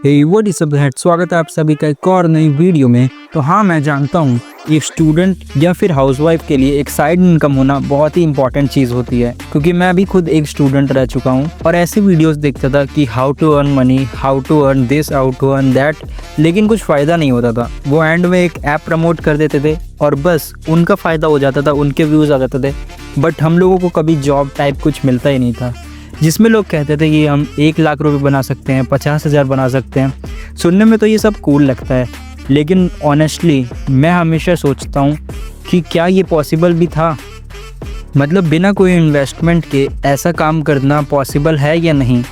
Hey what is up guys, स्वागत है आप सभी का एक और नई वीडियो में। तो हाँ, मैं जानता हूँ एक स्टूडेंट या फिर हाउसवाइफ के लिए एक साइड इनकम होना बहुत ही इंपॉर्टेंट चीज़ होती है, क्योंकि मैं भी खुद एक स्टूडेंट रह चुका हूँ और ऐसी वीडियोस देखता था कि how to earn money, how to earn this, how to earn that, लेकिन कुछ फ़ायदा नहीं होता था। वो एंड में एक ऐप प्रमोट कर देते थे और बस उनका फ़ायदा हो जाता था, उनके व्यूज़ आ जाते थे, बट हम लोगों को कभी जॉब टाइप कुछ मिलता ही नहीं था जिसमें लोग कहते थे कि हम 1 लाख रुपए बना सकते हैं, 50,000 बना सकते हैं। सुनने में तो ये सब कूल लगता है, लेकिन ऑनेस्टली मैं हमेशा सोचता हूँ कि क्या ये पॉसिबल भी था। मतलब बिना कोई इन्वेस्टमेंट के ऐसा काम करना पॉसिबल है या नहीं।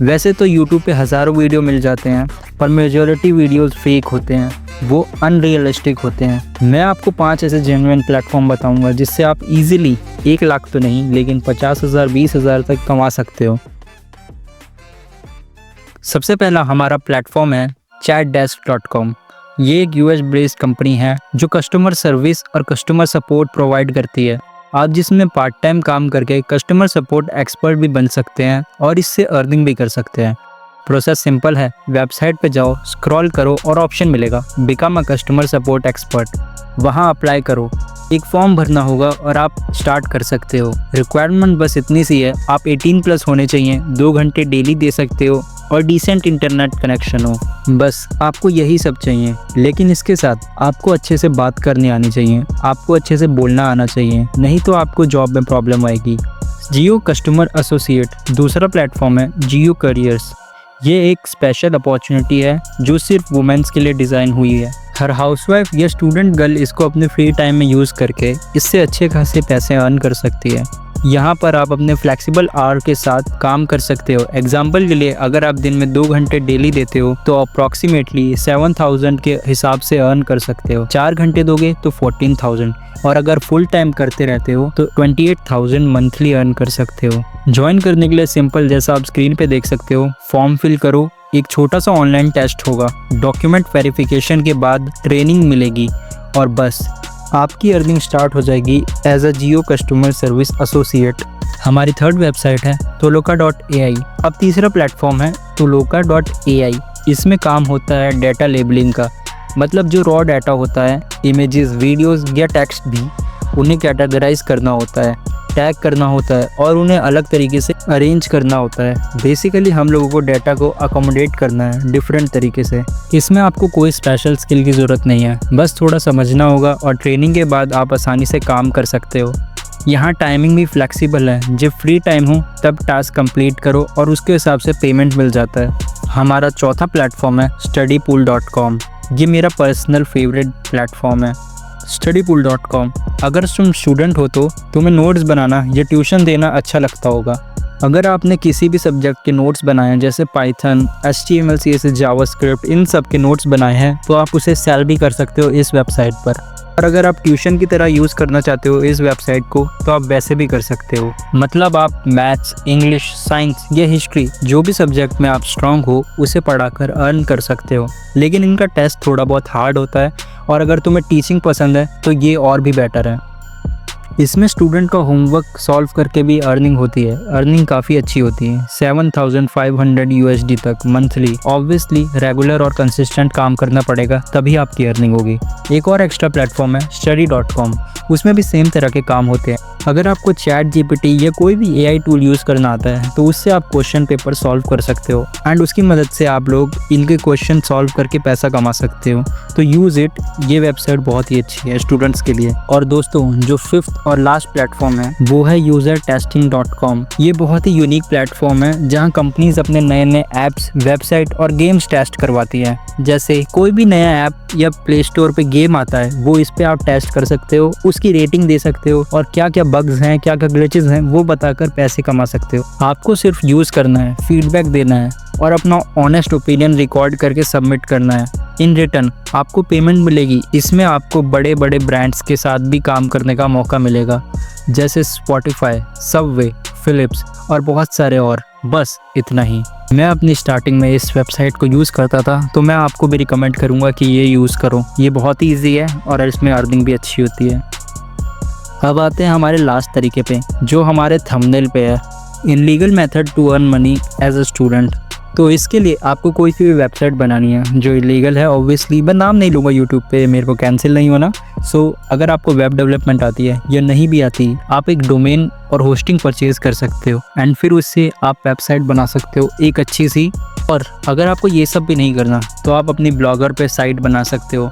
वैसे तो यूट्यूब पे हज़ारों वीडियो मिल जाते हैं, पर मेजॉरिटी वीडियोस फेक होते हैं, वो अनरियलिस्टिक होते हैं। मैं आपको 5 ऐसे जेन्युइन प्लेटफॉर्म बताऊंगा जिससे आप इजीली 1 लाख तो नहीं लेकिन 50,000 20,000 तक कमा सकते हो। सबसे पहला हमारा प्लेटफॉर्म है chatdesk.com। ये एक यूएस बेस्ड कंपनी है जो कस्टमर सर्विस और कस्टमर सपोर्ट प्रोवाइड करती है। आप जिसमें पार्ट टाइम काम करके कस्टमर सपोर्ट एक्सपर्ट भी बन सकते हैं और इससे अर्निंग भी कर सकते हैं। प्रोसेस सिंपल है, वेबसाइट पे जाओ, स्क्रॉल करो और ऑप्शन मिलेगा become a customer support expert. वहाँ अप्लाई करो, एक फॉर्म भरना होगा और आप स्टार्ट कर सकते हो। रिक्वायरमेंट बस इतनी सी है, आप 18+ होने चाहिए, 2 घंटे डेली दे सकते हो और डिसेंट इंटरनेट कनेक्शन हो। बस आपको यही सब चाहिए, लेकिन इसके साथ आपको अच्छे से बात करनी आनी चाहिए, आपको अच्छे से बोलना आना चाहिए, नहीं तो आपको जॉब में प्रॉब्लम आएगी। जियो कस्टमर एसोसिएट दूसरा प्लेटफॉर्म है जियो करियर्स। ये एक स्पेशल अपॉर्चुनिटी है जो सिर्फ वुमेन्स के लिए डिज़ाइन हुई है। हर हाउसवाइफ या स्टूडेंट गर्ल इसको अपने फ्री टाइम में यूज़ करके इससे अच्छे खासे पैसे अर्न कर सकती है। यहाँ पर आप अपने फ्लेक्सिबल आवर के साथ काम कर सकते हो। एग्जाम्पल के लिए अगर आप दिन में 2 घंटे डेली देते हो तो अप्रॉक्सीमेटली 7,000 के हिसाब से अर्न कर सकते हो। 4 घंटे दोगे तो 14,000 और अगर फुल टाइम करते रहते हो तो 28,000 मंथली अर्न कर सकते हो। ज्वाइन करने के लिए सिंपल, जैसा आप स्क्रीन पे देख सकते हो, फॉर्म फिल करो, एक छोटा सा ऑनलाइन टेस्ट होगा, डॉक्यूमेंट वेरिफिकेशन के बाद ट्रेनिंग मिलेगी और बस आपकी अर्निंग स्टार्ट हो जाएगी as a Jio customer service associate. हमारी थर्ड वेबसाइट है toloka.ai। अब तीसरा प्लेटफॉर्म है toloka.ai। इसमें काम होता है डेटा लेबलिंग का, मतलब जो रॉ डाटा होता है, इमेजेस, वीडियोस या टेक्स्ट भी, उन्हें कैटेगराइज करना होता है, टैग करना होता है और उन्हें अलग तरीके से अरेंज करना होता है। बेसिकली हम लोगों को डेटा को अकोमोडेट करना है डिफरेंट तरीके से। इसमें आपको कोई स्पेशल स्किल की ज़रूरत नहीं है, बस थोड़ा समझना होगा और ट्रेनिंग के बाद आप आसानी से काम कर सकते हो। यहाँ टाइमिंग भी फ्लेक्सिबल है, जब फ्री टाइम हो तब टास्क कंप्लीट करो और उसके हिसाब से पेमेंट मिल जाता है। हमारा चौथा प्लेटफॉर्म है studypool.com। ये मेरा पर्सनल फेवरेट प्लेटफॉर्म है। studypool.com, अगर तुम स्टूडेंट हो तो तुम्हें नोट्स बनाना या ट्यूशन देना अच्छा लगता होगा। अगर आपने किसी भी सब्जेक्ट के नोट्स बनाए हैं, जैसे पाइथन, HTML, CSS, जावास्क्रिप्ट, इन सब के नोट्स बनाए हैं, तो आप उसे सेल भी कर सकते हो इस वेबसाइट पर। और अगर आप ट्यूशन की तरह यूज़ करना चाहते हो इस वेबसाइट को, तो आप वैसे भी कर सकते हो। मतलब आप मैथ्स, इंग्लिश, साइंस या हिस्ट्री, जो भी सब्जेक्ट में आप स्ट्रांग हो, उसे पढ़ाकर अर्न कर सकते हो। लेकिन इनका टेस्ट थोड़ा बहुत हार्ड होता है और अगर तुम्हें टीचिंग पसंद है तो ये और भी बेटर है। इसमें स्टूडेंट का होमवर्क सॉल्व करके भी अर्निंग होती है। अर्निंग काफ़ी अच्छी होती है, 7,500 USD तक मंथली। ऑब्वियसली रेगुलर और कंसिस्टेंट काम करना पड़ेगा, तभी आपकी अर्निंग होगी। एक और एक्स्ट्रा प्लेटफॉर्म है study.com। उसमें भी सेम तरह के काम होते हैं। अगर आपको ChatGPT या कोई भी AI टूल यूज़ करना आता है तो उससे आप क्वेश्चन पेपर सॉल्व कर सकते हो एंड उसकी मदद से आप लोग इनके क्वेश्चन सॉल्व करके पैसा कमा सकते हो। तो यूज़ इट, ये वेबसाइट बहुत ही अच्छी है स्टूडेंट्स के लिए। और दोस्तों, जो 5th और लास्ट प्लेटफॉर्म है वो है usertesting.com। ये बहुत ही यूनिक प्लेटफॉर्म है जहाँ कंपनीज अपने नए नए ऐप्स, वेबसाइट और गेम्स टेस्ट करवाती है। जैसे कोई भी नया ऐप या प्ले स्टोर पे गेम आता है, वो इस पे आप टेस्ट कर सकते हो, उसकी रेटिंग दे सकते हो और क्या क्या बग्स हैं, क्या क्या ग्लिचेस हैं, वो बताकर पैसे कमा सकते हो। आपको सिर्फ यूज़ करना है, फीडबैक देना है और अपना ऑनेस्ट ओपिनियन रिकॉर्ड करके सबमिट करना है। इन रिटर्न आपको पेमेंट मिलेगी। इसमें आपको बड़े बड़े ब्रांड्स के साथ भी काम करने का मौका मिलेगा, जैसे स्पॉटिफाई, सबवे, फिलिप्स और बहुत सारे और। बस इतना ही। मैं अपनी स्टार्टिंग में इस वेबसाइट को यूज़ करता था, तो मैं आपको भी रिकमेंड करूँगा कि ये यूज़ करो। ये बहुत ही ईजी है और इसमें अर्निंग भी अच्छी होती है। अब आते हैं हमारे लास्ट तरीके पे, जो हमारे थंबनेल पे है, illegal method to earn money as a student. तो इसके लिए आपको कोई सी भी वेबसाइट बनानी है जो इलीगल है। ऑब्वियसली मैं नाम नहीं लूँगा यूट्यूब पे, मेरे को कैंसिल नहीं होना। सो अगर आपको वेब डेवलपमेंट आती है या नहीं भी आती, आप एक डोमेन और होस्टिंग परचेज कर सकते हो एंड फिर उससे आप वेबसाइट बना सकते हो एक अच्छी सी। और अगर आपको ये सब भी नहीं करना तो आप अपनी ब्लॉगर पे साइट बना सकते हो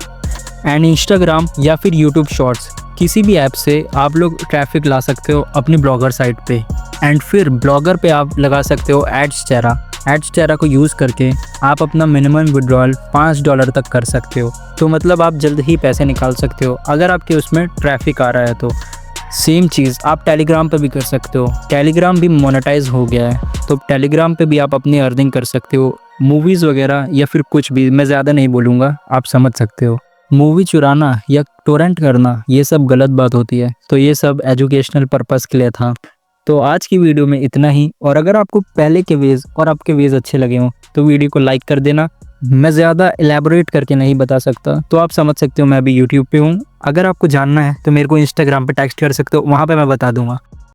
एंड इंस्टाग्राम या फिर यूट्यूब शॉर्ट्स किसी भी ऐप से आप लोग ट्रैफिक ला सकते हो अपनी ब्लॉगर साइट पे। एंड फिर ब्लॉगर पे आप लगा सकते हो एड्स को यूज़ करके आप अपना मिनिमम विड्रॉल $5 तक कर सकते हो। तो मतलब आप जल्द ही पैसे निकाल सकते हो अगर आपके उसमें ट्रैफिक आ रहा है तो। सेम चीज़ आप टेलीग्राम पे भी कर सकते हो। टेलीग्राम भी मोनेटाइज हो गया है, तो टेलीग्राम पे भी आप अपनी अर्निंग कर सकते हो। मूवीज़ वगैरह या फिर कुछ भी, मैं ज़्यादा नहीं बोलूँगा, आप समझ सकते हो। मूवी चुराना या टोरेंट करना ये सब गलत बात होती है, तो ये सब एजुकेशनल पर्पस के लिए था। तो आज की वीडियो में इतना ही। और अगर आपको पहले के वेज और आपके वेज अच्छे लगे हों तो वीडियो को लाइक कर देना। मैं ज़्यादा एलैबोरेट करके नहीं बता सकता, तो आप समझ सकते हो मैं अभी यूट्यूब पे हूँ। अगर आपको जानना है तो मेरे को इंस्टाग्राम पे टेक्स्ट कर सकते हो, वहाँ पे मैं बता दूँगा।